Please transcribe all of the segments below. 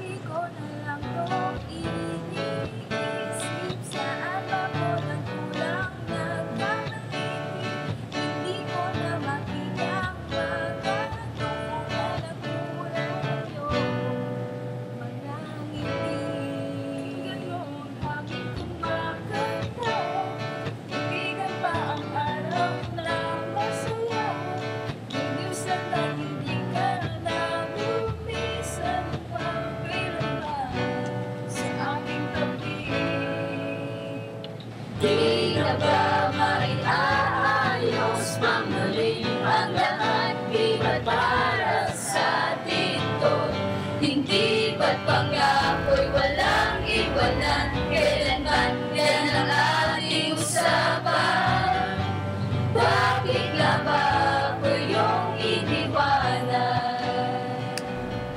Lagi ko na lang 'tong iniisip. Saan ba ko nagkulang, nagkamali? Hindi ko na makitang magkatulad. Nagkulang yung mga ngiti. Gayon kami kumakanta, ibigan pa ang araw na masaya. Minsan na hindi ka na lumisan pa, kailanman sa aking tabi. Di na ba maiaayos pang muli ang lahat? Di ba't para sa atin to? Hindi ba't pangako'y walang iwanan? Kailanman yan ang ating usapan? Bakit nga ba ako yung iniwanan?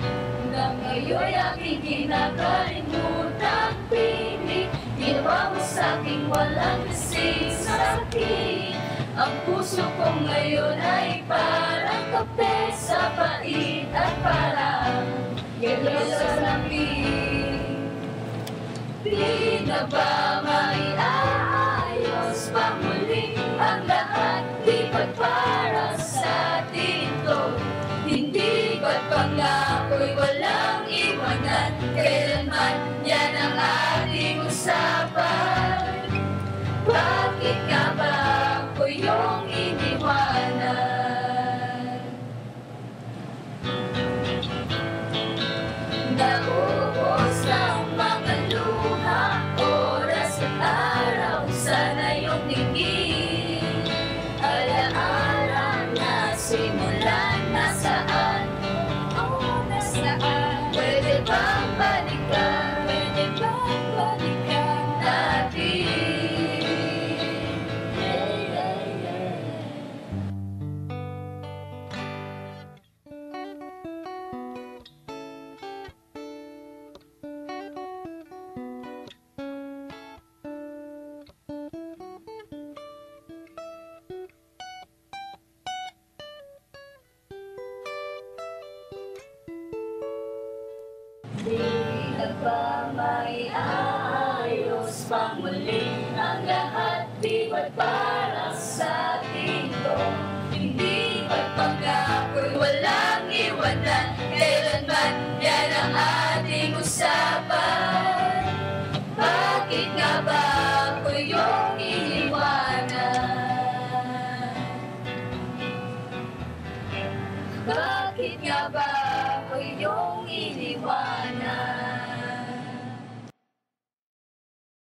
Hanggang ngayon'y aking kinakalimutang piling. Ginawa mo sa'king walang kasing sakit. Ang puso ko ngayon ay parang kape sa pait at parang galaw sa lamig. Di na ba maiaayos pa muli ang lahat? Di ba't para sa atin to? Hindi ba't pangako'y walang iwanan? Kailanman yan ang ating usapan? Bakit nga ba ako yung iniwanan? Nauubos ang mga luha, oras at araw, sana yung tingin. Alaala na simulan, nasaan? Oo, nasaan? Pwede bang balikan? Pwede bang balikan natin? Di na ba maiaayos pang muli ang lahat? Di ba't para sa atin to? Hindi ba't pagkako'y walang iwanan? Kailanman yan ang ating usapan? Bakit nga ba ako yung iniwanan? Bakit nga ba ako yung iniwanan?